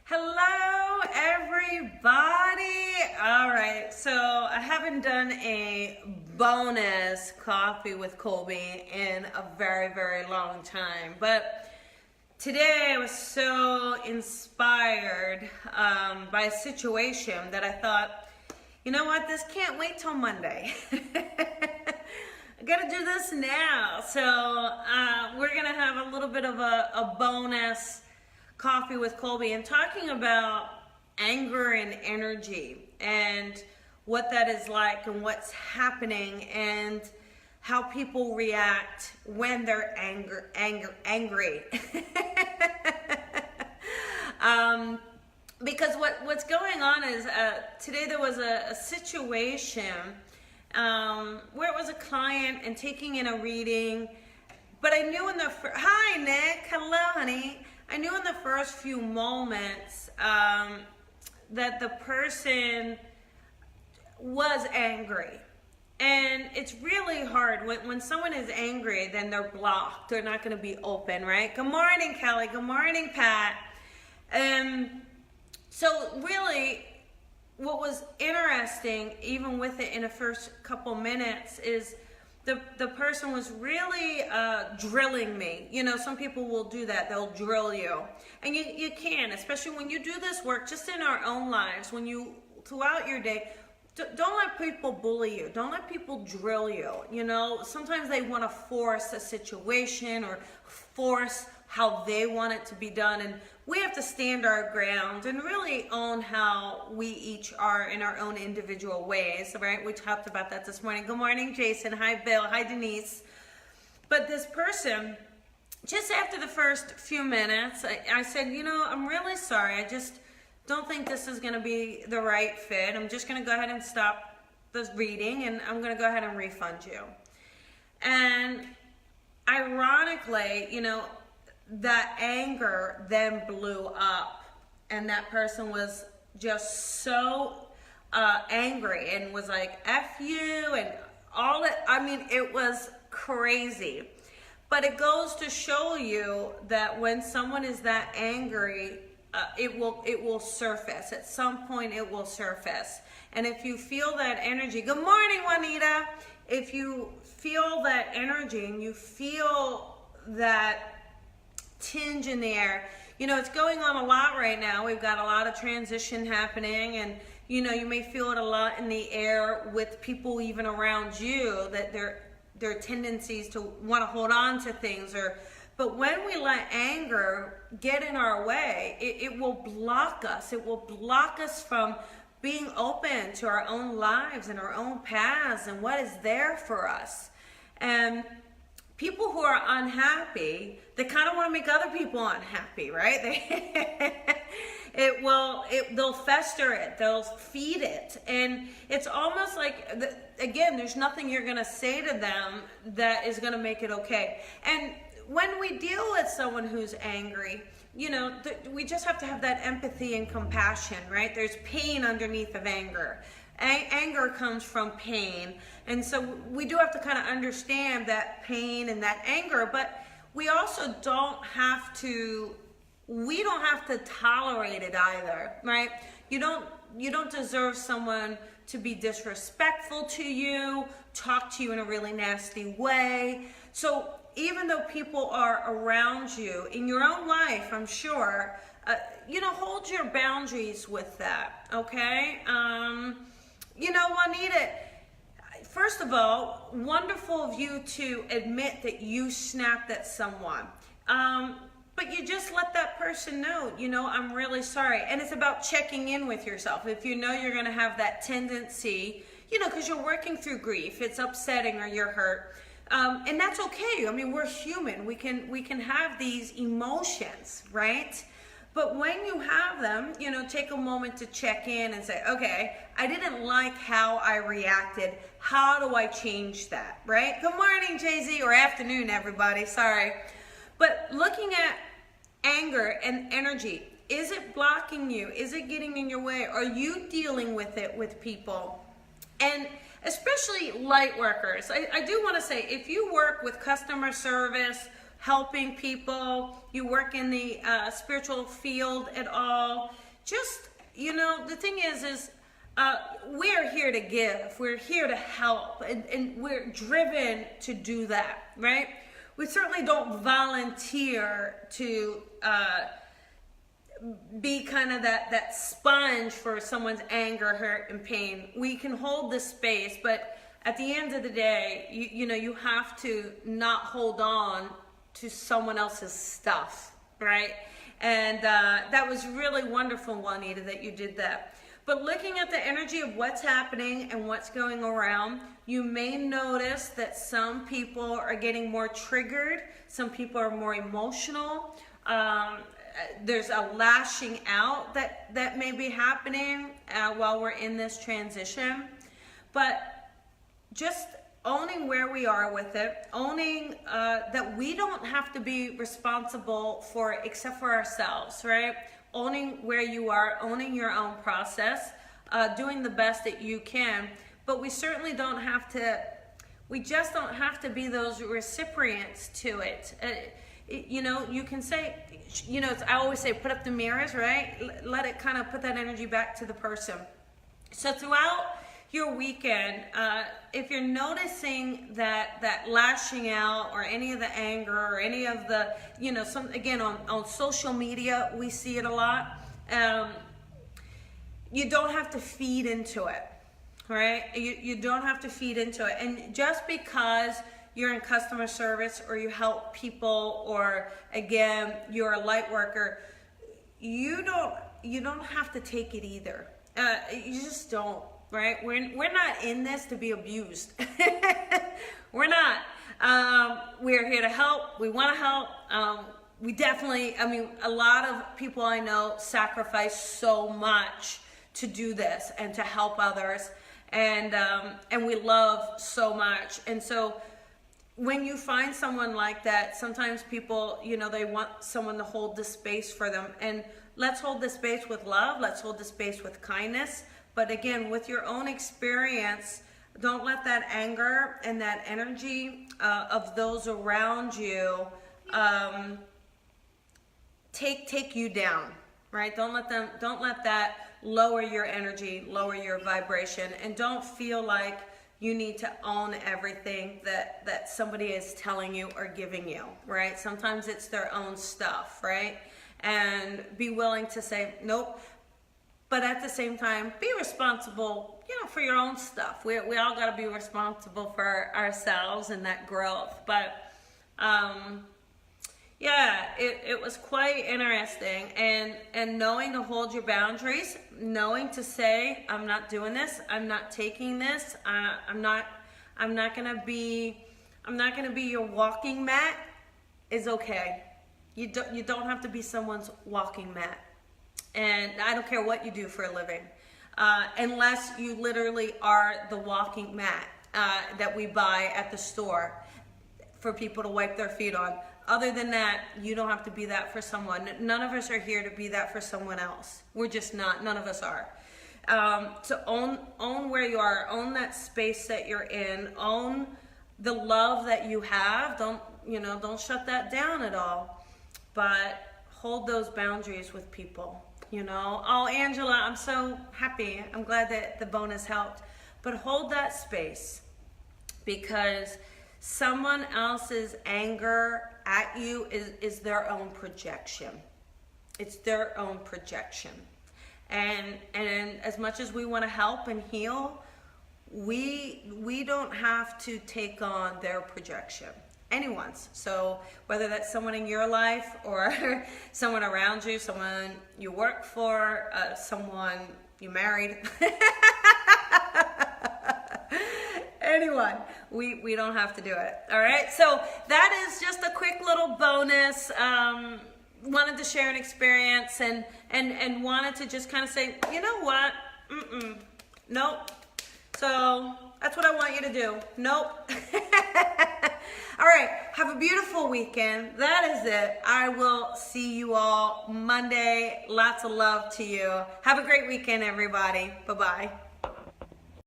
Hello, everybody. All right, so I haven't done a bonus coffee with Colby in a very, very long time, but today I was so inspired by a situation that I thought, you know what, this can't wait till Monday. I gotta do this now. So we're gonna have a little bit of a bonus coffee with Colby and talking about anger and energy and what that is like and what's happening and how people react when they're angry. Because what's going on is today there was a situation where it was a client and taking in a reading, but I knew in the hi Nick, hello honey. I knew in the first few moments that the person was angry. And it's really hard. When someone is angry, then they're blocked. They're not going to be open, right? Good morning, Kelly. Good morning, Pat. So really, what was interesting, even with it in the first couple minutes, is the person was really drilling me. You know, some people will do that. They'll drill you. And you can, especially when you do this work, just in our own lives, when you, throughout your day, don't let people bully you. Don't let people drill you. You know, sometimes they want to force a situation or force how they want it to be done. And we have to stand our ground and really own how we each are in our own individual ways, right? We talked about that this morning. Good morning, Jason. Hi, Bill. Hi, Denise. But this person, just after the first few minutes, I said, you know, I'm really sorry. I just don't think this is going to be the right fit. I'm just going to go ahead and stop the reading, and I'm going to go ahead and refund you. And ironically, you know, that anger then blew up, and that person was just so angry and was like, F you, and all that. I mean, it was crazy. But it goes to show you that when someone is that angry, it will surface. At some point, it will surface. And if you feel that energy, good morning, Juanita. If you feel that energy and you feel that tinge in the air, you know, it's going on a lot right now. We've got a lot of transition happening, and you know, you may feel it a lot in the air with people even around you, that their tendencies to want to hold on to things. But when we let anger get in our way, it will block us. It will block us from being open to our own lives and our own paths and what is there for us. And people who are unhappy, they kind of want to make other people unhappy, right? They'll fester it, they'll feed it. And it's almost like, again, there's nothing you're going to say to them that is going to make it okay. And when we deal with someone who's angry, you know, we just have to have that empathy and compassion, right? There's pain underneath of anger. Anger comes from pain. And so we do have to kind of understand that pain and that anger, but we also don't have to tolerate it either, right? You don't deserve someone to be disrespectful to you, talk to you in a really nasty way. So even though people are around you in your own life, I'm sure, you know, hold your boundaries with that, okay? You know, Juanita, first of all, wonderful of you to admit that you snapped at someone. But you just let that person know, you know, I'm really sorry. And it's about checking in with yourself. If you know you're going to have that tendency, you know, because you're working through grief, it's upsetting or you're hurt. And that's okay. I mean, we're human. We can have these emotions, right? But when you have them, you know, take a moment to check in and say, okay, I didn't like how I reacted. How do I change that, right? Good morning, Jay-Z, or afternoon, everybody. Sorry. But looking at anger and energy, is it blocking you? Is it getting in your way? Are you dealing with it with people? And especially light workers. I do want to say, if you work with customer service, helping people, you work in the spiritual field at all, just, the thing is we're here to give, we're here to help, and we're driven to do that, right? We certainly don't volunteer to be kind of that sponge for someone's anger, hurt, and pain. We can hold the space, but at the end of the day, you have to not hold on to someone else's stuff, right? And that was really wonderful, Juanita, that you did that. But looking at the energy of what's happening and what's going around, you may notice that some people are getting more triggered. Some people are more emotional. There's a lashing out that may be happening while we're in this transition. But just owning where we are with it, owning that we don't have to be responsible for it except for ourselves, right? Owning where you are, owning your own process, doing the best that you can. But we certainly don't have to, we just don't have to be those recipients to it. You can say, I always say, put up the mirrors, right? Let it kind of put that energy back to the person. So throughout your weekend, if you're noticing that lashing out or any of the anger or any of the, again, on social media, we see it a lot. You don't have to feed into it, right? You don't have to feed into it. And just because you're in customer service or you help people or, again, you're a light worker, you don't have to take it either. You just don't. Right? We're not in this to be abused. We're not. We're here to help. We want to help. We definitely, a lot of people I know sacrifice so much to do this and to help others. And we love so much. And so when you find someone like that, sometimes people, they want someone to hold the space for them. And let's hold the space with love. Let's hold the space with kindness. But again, with your own experience, don't let that anger and that energy of those around you take you down, right? Don't let that lower your energy, lower your vibration, and don't feel like you need to own everything that somebody is telling you or giving you, right? Sometimes it's their own stuff, right? And be willing to say, nope. But at the same time, be responsible, for your own stuff. We all got to be responsible for ourselves and that growth. But it was quite interesting. And knowing to hold your boundaries, knowing to say, I'm not doing this, I'm not taking this, I'm not gonna be your walking mat is okay. You don't have to be someone's walking mat. And I don't care what you do for a living, unless you literally are the walking mat that we buy at the store for people to wipe their feet on. Other than that, you don't have to be that for someone. None of us are here to be that for someone else. We're just not. None of us are. So own where you are. Own that space that you're in. Own the love that you have. Don't shut that down at all. But hold those boundaries with people. Oh, Angela, I'm so happy. I'm glad that the bonus helped. But hold that space, because someone else's anger at you is their own projection. It's their own projection. And as much as we want to help and heal, we don't have to take on their projection. Anyone's. So whether that's someone in your life or someone around you, someone you work for, someone you married, anyone, we don't have to do it. All right. So that is just a quick little bonus. Wanted to share an experience and wanted to just kind of say, you know what? Nope. So that's what I want you to do. Nope. All right. Have a beautiful weekend. That is it. I will see you all Monday. Lots of love to you. Have a great weekend, everybody. Bye-bye.